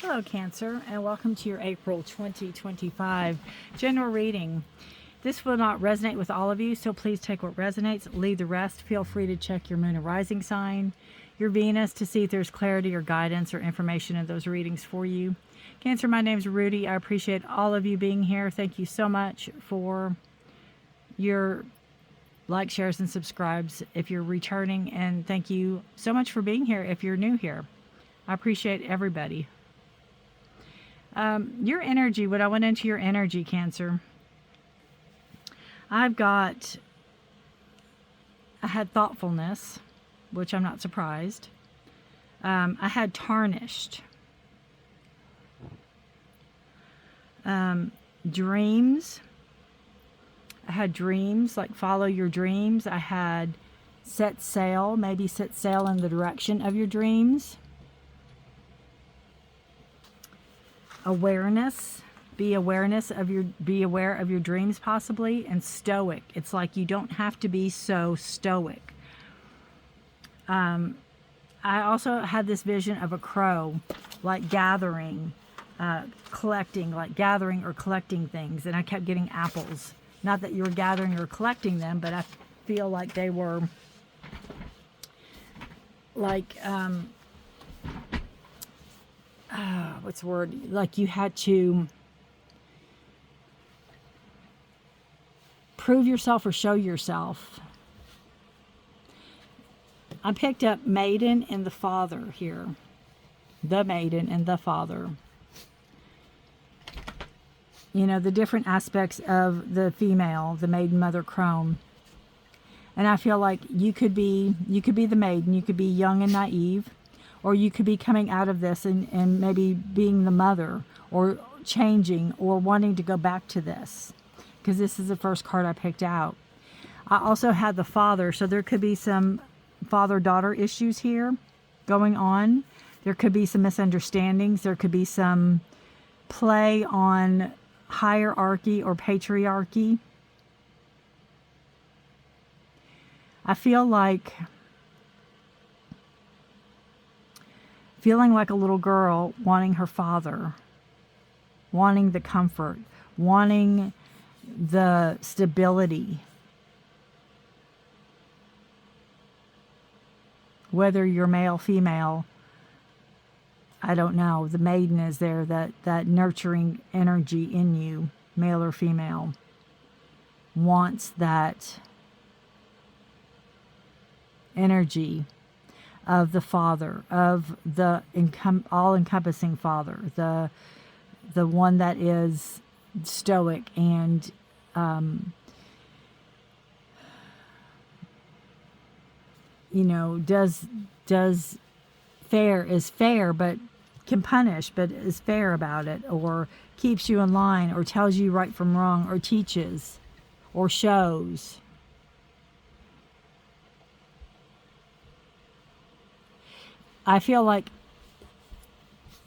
Hello, Cancer, and welcome to your April 2025 general reading. This will not resonate with all of you, so please take what resonates, leave the rest. Feel free to check your moon and rising sign, your Venus, to see if there's clarity or guidance or information in those readings for you. Cancer, my name's Rudi. I appreciate all of you being here. Thank you so much for your likes, shares, and subscribes if you're returning, and thank you so much for being here if you're new here. I appreciate everybody. Your energy, when I went into your energy, Cancer, I had thoughtfulness, which I'm not surprised. I had tarnished. Dreams. I had dreams, like follow your dreams. I had set sail, maybe set sail in the direction of your dreams. Awareness, be aware of your dreams possibly. And stoic, it's like you don't have to be so stoic. I also had this vision of a crow, like gathering, collecting, like gathering or collecting things, and I kept getting apples. Not that you were gathering or collecting them, but I feel like they were like what's the word? Like you had to prove yourself or show yourself. I picked up maiden and the father here. The maiden and the father. You know, the different aspects of the female, the maiden, mother, crone. And I feel like you could be the maiden, you could be young and naive. Or you could be coming out of this and maybe being the mother, or changing, or wanting to go back to this. Because this is the first card I picked out. I also had the father, so there could be some father-daughter issues here going on. There could be some misunderstandings. There could be some play on hierarchy or patriarchy. I feel like feeling like a little girl, wanting her father, wanting the comfort, wanting the stability. Whether you're male, female, I don't know. The maiden is there, that nurturing energy in you, male or female, wants that energy of the father, of the all-encompassing father, the one that is stoic and does fair, but can punish, but is fair about it, or keeps you in line, or tells you right from wrong, or teaches, or shows. I feel like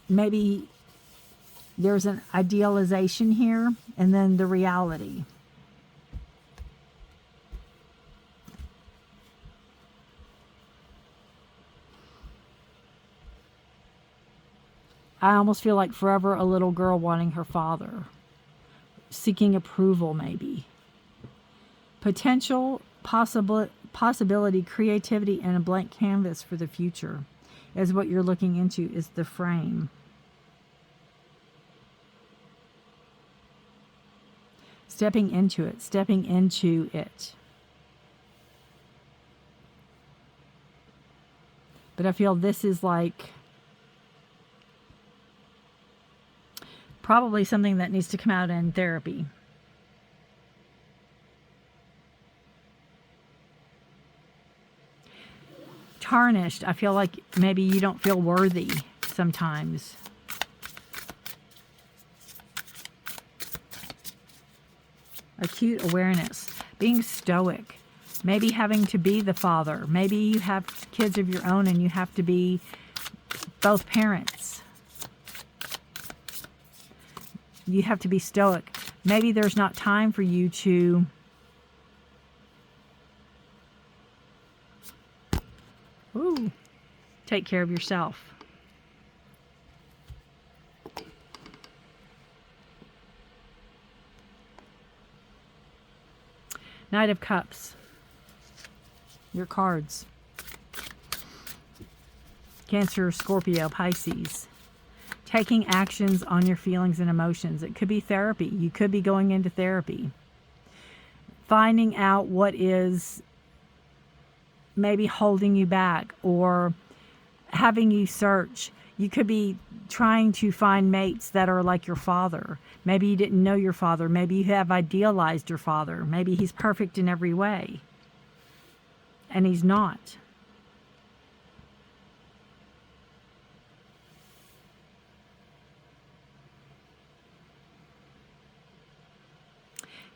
maybe there's an idealization here and then the reality. I almost feel like forever a little girl wanting her father, seeking approval maybe. Potential, possibility, creativity, and a blank canvas for the future is what you're looking into, is the frame. Stepping into it. But I feel this is like probably something that needs to come out in therapy. Tarnished. I feel like maybe you don't feel worthy sometimes. Acute awareness. Being stoic. Maybe having to be the father. Maybe you have kids of your own and you have to be both parents. You have to be stoic. Maybe there's not time for you to take care of yourself. Knight of Cups. Your cards. Cancer, Scorpio, Pisces. Taking actions on your feelings and emotions. It could be therapy. You could be going into therapy. Finding out what is maybe holding you back, or having you search. You could be trying to find mates that are like your father. Maybe you didn't know your father. Maybe you have idealized your father. Maybe he's perfect in every way. And he's not.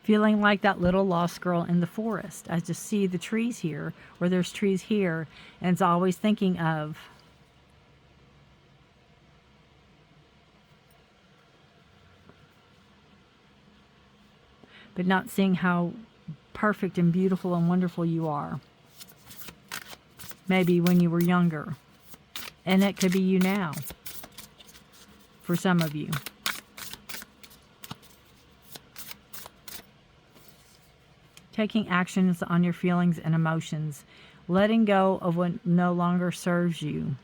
Feeling like that little lost girl in the forest. I just see the trees here, or there's trees here, and it's always thinking of but not seeing how perfect and beautiful and wonderful you are. Maybe when you were younger. And it could be you now, for some of you. Taking actions on your feelings and emotions. Letting go of what no longer serves you.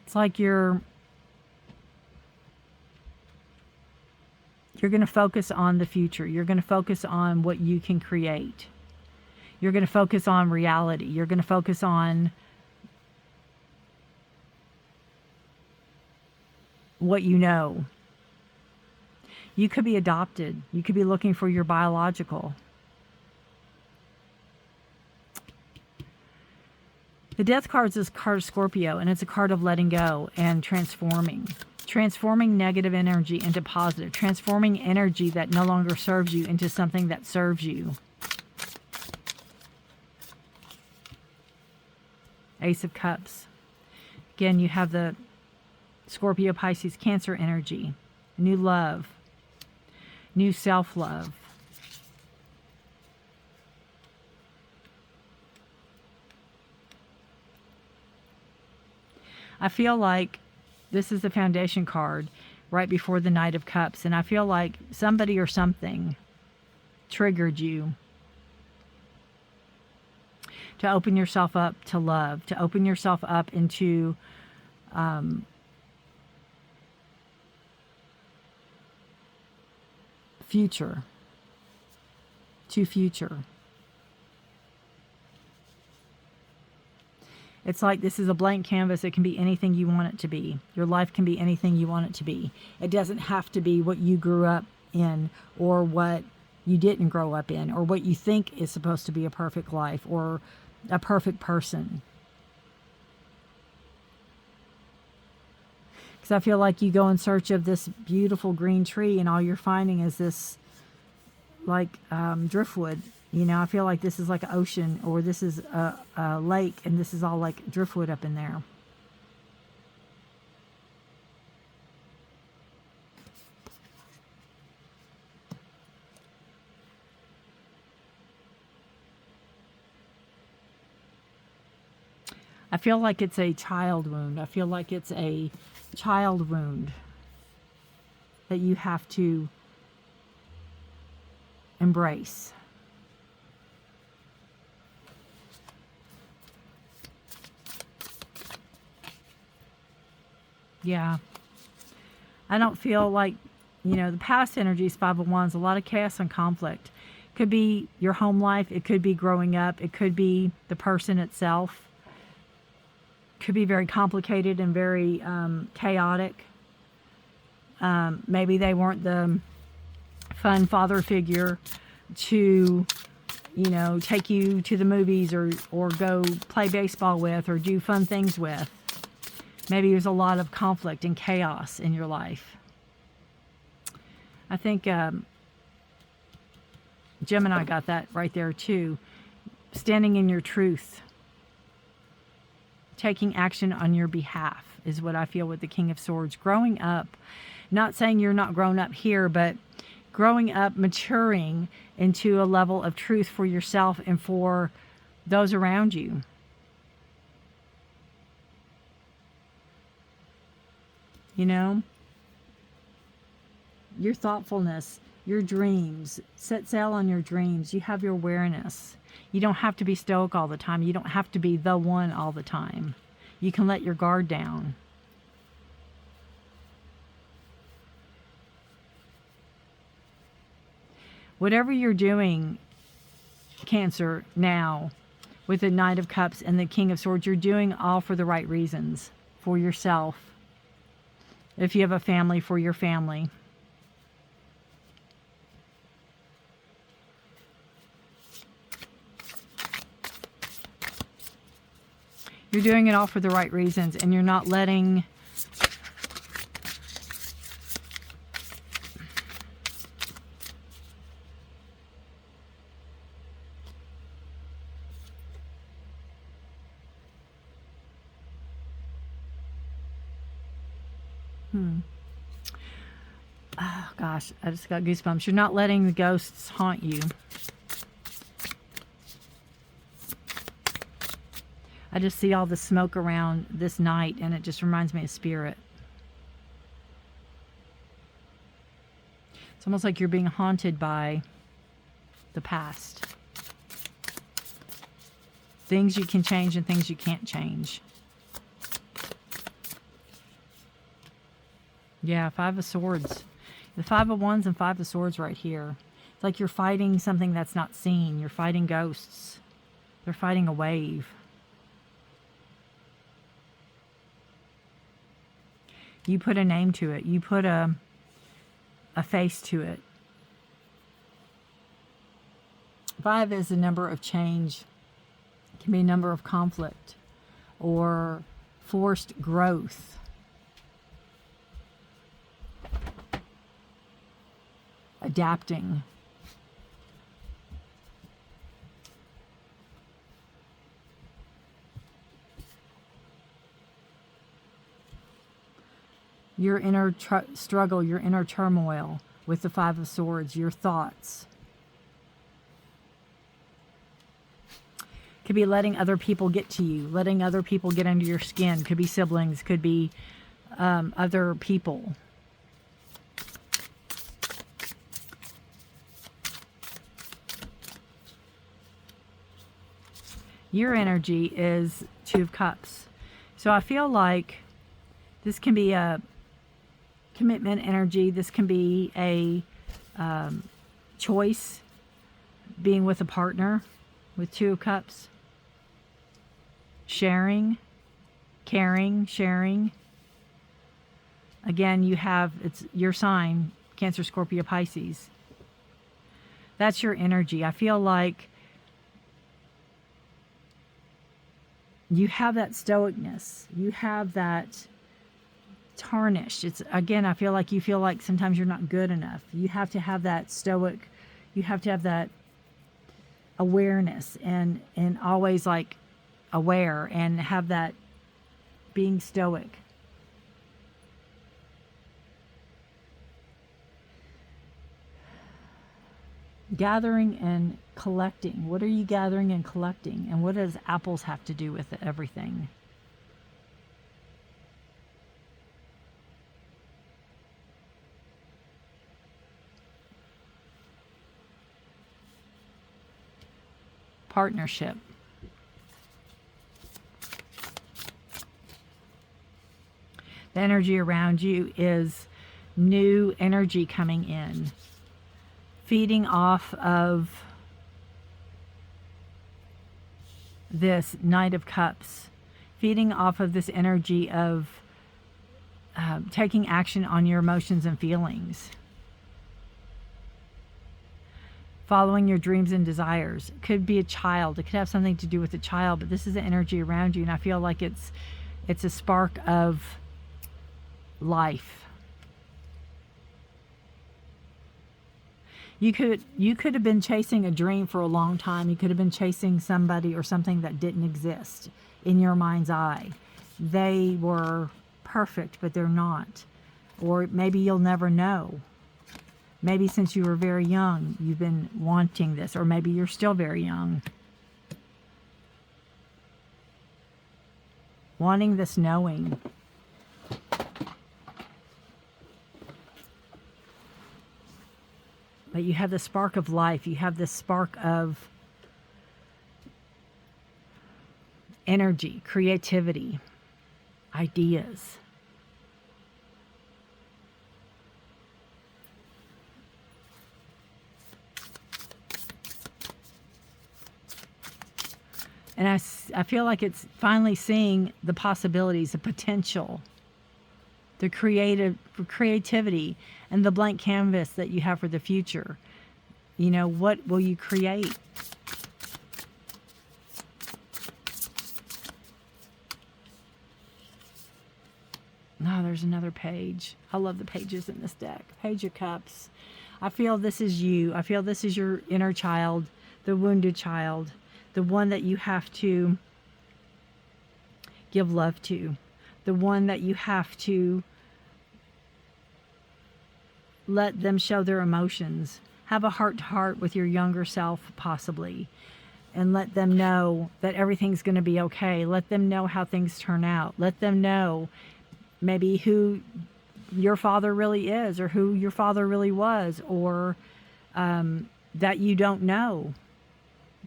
It's like you're going to focus on the future. You're going to focus on what you can create. You're going to focus on reality. You're going to focus on what you know. You could be adopted. You could be looking for your biological. The Death card is a card of Scorpio, and it's a card of letting go and transforming. Transforming negative energy into positive. Transforming energy that no longer serves you into something that serves you. Ace of Cups. Again, you have the Scorpio, Pisces, Cancer energy. New love. New self-love. I feel like this is the foundation card right before the Knight of Cups. And I feel like somebody or something triggered you to open yourself up to love, to open yourself up into future. It's like this is a blank canvas. It can be anything you want it to be. Your life can be anything you want it to be. It doesn't have to be what you grew up in, or what you didn't grow up in, or what you think is supposed to be a perfect life or a perfect person. Because I feel like you go in search of this beautiful green tree, and all you're finding is this like driftwood. You know, I feel like this is like an ocean, or this is a lake, and this is all like driftwood up in there. I feel like it's a child wound. I feel like it's a child wound that you have to embrace. Yeah. I don't feel like, you know, the past energy is Five of Wands, a lot of chaos and conflict. Could be your home life. It could be growing up. It could be the person itself. Could be very complicated and very chaotic. Maybe they weren't the fun father figure to, you know, take you to the movies, or go play baseball with, or do fun things with. Maybe there's a lot of conflict and chaos in your life. I think Gemini got that right there too. Standing in your truth. Taking action on your behalf is what I feel with the King of Swords. Growing up. Not saying you're not grown up here, but growing up, maturing into a level of truth for yourself and for those around you. You know? your thoughtfulness, your dreams. Set sail on your dreams. You have your awareness. You don't have to be stoic all the time. You don't have to be the one all the time. You can let your guard down. Whatever you're doing, Cancer, now, with the Knight of Cups and the King of Swords, you're doing all for the right reasons. For yourself. If you have a family, for your family. You're doing it all for the right reasons, and you're not letting oh gosh, I just got goosebumps. You're not letting the ghosts haunt you. I just see all the smoke around this night, and it just reminds me of spirit. It's almost like you're being haunted by the past. Things you can change and things you can't change. Yeah, Five of Swords. The Five of Wands and Five of Swords right here. It's like you're fighting something that's not seen. You're fighting ghosts. They're fighting a wave. You put a name to it. You put a face to it. 5 is a number of change. It can be a number of conflict or forced growth. Adapting. Your inner struggle, your inner turmoil with the Five of Swords, your thoughts. Could be letting other people get to you, letting other people get under your skin. Could be siblings, could be other people. Your energy is Two of Cups. So I feel like this can be a commitment energy. This can be a choice, being with a partner with Two of Cups. Sharing, caring, sharing. Again, you have, it's your sign, Cancer, Scorpio, Pisces. That's your energy. I feel like you have that stoicness. You have that tarnished. It's, again, I feel like you feel like sometimes you're not good enough. You have to have that stoic, you have to have that awareness and always like aware and have that being stoic. Gathering and collecting. What are you gathering and collecting? And what does apples have to do with everything? Partnership. The energy around you is new energy coming in. Feeding off of this Knight of Cups. Feeding off of this energy of taking action on your emotions and feelings. Following your dreams and desires. It could be a child. It could have something to do with a child, but this is the energy around you, and I feel like it's a spark of life. You could have been chasing a dream for a long time. You could have been chasing somebody or something that didn't exist in your mind's eye. They were perfect, but they're not. Or maybe you'll never know. Maybe since you were very young, you've been wanting this, or maybe you're still very young. Wanting this knowing. That you have the spark of life. You have this spark of energy, creativity, ideas. And I feel like it's finally seeing the possibilities, the potential, the creativity, and the blank canvas that you have for the future. You know, what will you create? Oh, there's another page. I love the pages in this deck. Page of Cups. I feel this is you. I feel this is your inner child, the wounded child, the one that you have to give love to, the one that you have to let them show their emotions. Have a heart-to-heart with your younger self, possibly, and let them know that everything's going to be okay. Let them know how things turn out. Let them know maybe who your father really is, or who your father really was, or that you don't know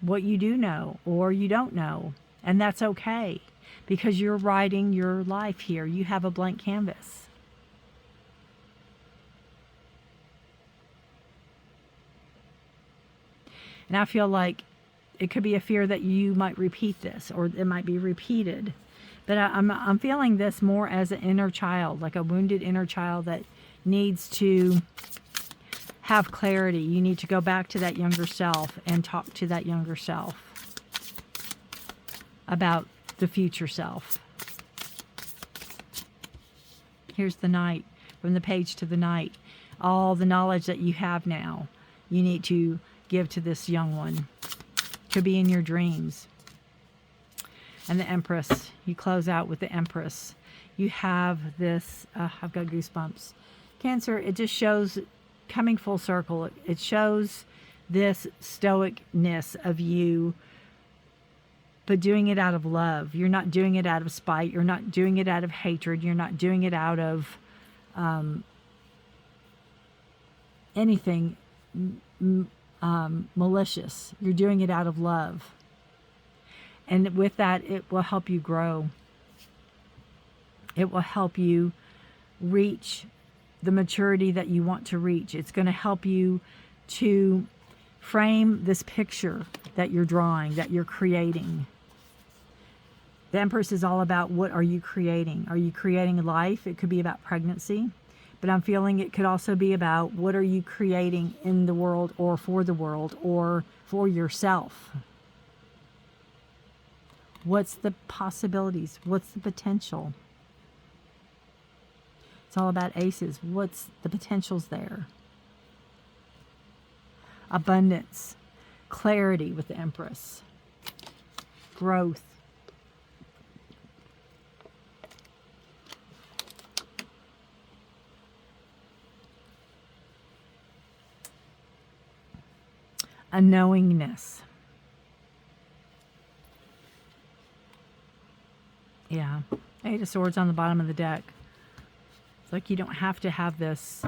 what you do know, or you don't know. And that's okay, because you're writing your life here. You have a blank canvas. And I feel like it could be a fear that you might repeat this, or it might be repeated. But I'm feeling this more as an inner child, like a wounded inner child that needs to have clarity. You need to go back to that younger self and talk to that younger self about the future self. Here's the Knight, from the page to the Knight. All the knowledge that you have now, you need to give to this young one. Could be in your dreams. And the Empress. You close out with the Empress. You have this, I've got goosebumps. Cancer, it just shows coming full circle. It shows this stoicness of you, but doing it out of love. You're not doing it out of spite. You're not doing it out of hatred. You're not doing it out of anything malicious. You're doing it out of love. And with that, it will help you grow. It will help you reach the maturity that you want to reach. It's going to help you to frame this picture that you're drawing, that you're creating. The Empress is all about, what are you creating? Are you creating life? It could be about pregnancy, but I'm feeling it could also be about, what are you creating in the world, or for the world, or for yourself? What's the possibilities? What's the potential? It's all about aces. What's the potentials there? Abundance, clarity with the Empress, growth. A knowingness. Yeah. Eight of Swords on the bottom of the deck. It's like you don't have to have this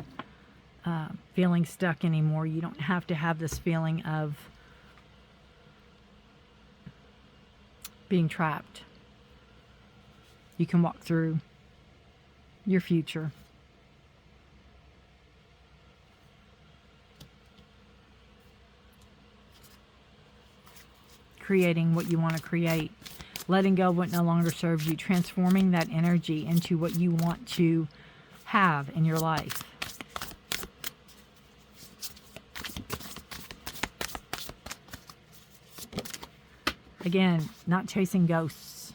feeling stuck anymore. You don't have to have this feeling of being trapped. You can walk through your future. Creating what you want to create. Letting go of what no longer serves you. Transforming that energy into what you want to have in your life. Again, not chasing ghosts.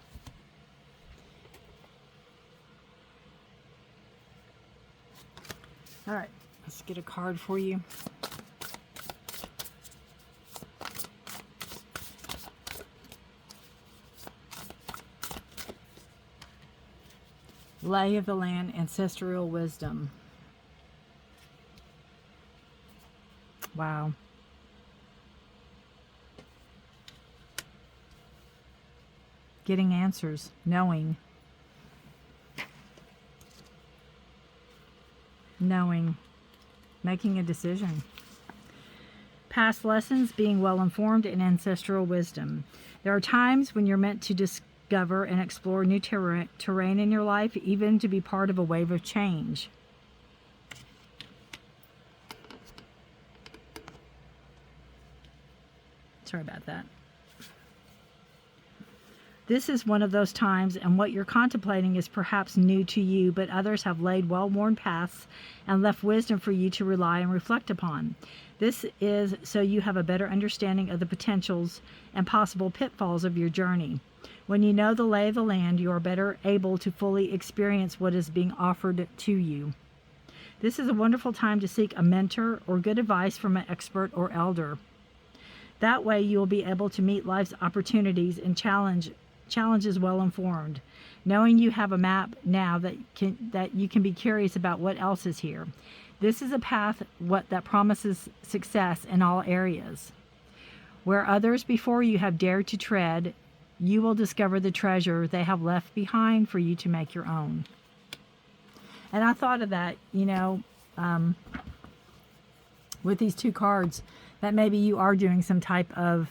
All right, let's get a card for you. Lay of the Land, Ancestral Wisdom. Wow. Getting answers, knowing, making a decision. past lessons, being well informed, and ancestral wisdom. There are times when you're meant to discover and explore new terrain in your life, even to be part of a wave of change. Sorry about that. This is one of those times, and what you're contemplating is perhaps new to you, but others have laid well-worn paths and left wisdom for you to rely and reflect upon. This is so you have a better understanding of the potentials and possible pitfalls of your journey. When you know the lay of the land, you are better able to fully experience what is being offered to you. This is a wonderful time to seek a mentor or good advice from an expert or elder. That way you will be able to meet life's opportunities and challenges well informed, knowing you have a map now that you can be curious about what else is here. This is a path that promises success in all areas. Where others before you have dared to tread, you will discover the treasure they have left behind for you to make your own. And I thought of that, with these two cards, that maybe you are doing some type of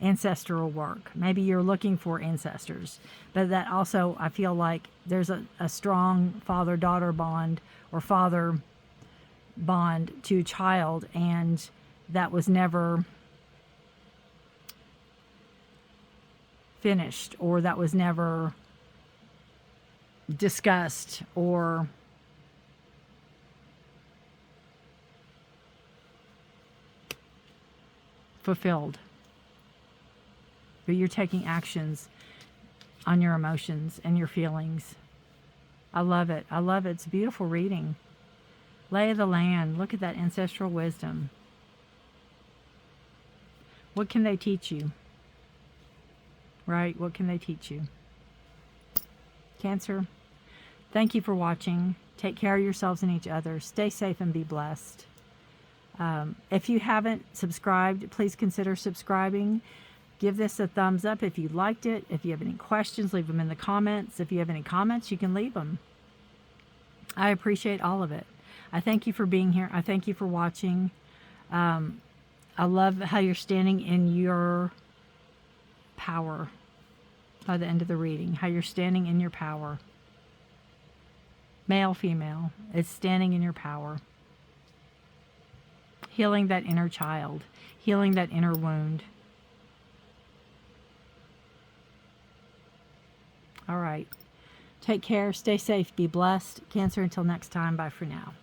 ancestral work. Maybe you're looking for ancestors, but that also, I feel like there's a strong father-daughter bond or father bond to child, and that was never finished, or that was never discussed or fulfilled. But you're taking actions on your emotions and your feelings. I love it. I love it. It's a beautiful reading. Lay of the land. Look at that ancestral wisdom. What can they teach you? Right? What can they teach you? Cancer, thank you for watching. Take care of yourselves and each other. Stay safe and be blessed. If you haven't subscribed, please consider subscribing. Give this a thumbs up if you liked it. If you have any questions, leave them in the comments. If you have any comments, you can leave them. I appreciate all of it. I thank you for being here. I thank you for watching. I love how you're standing in your power by the end of the reading. How you're standing in your power. Male, female. It's standing in your power. Healing that inner child. Healing that inner wound. All right. Take care. Stay safe. Be blessed. Cancer, until next time. Bye for now.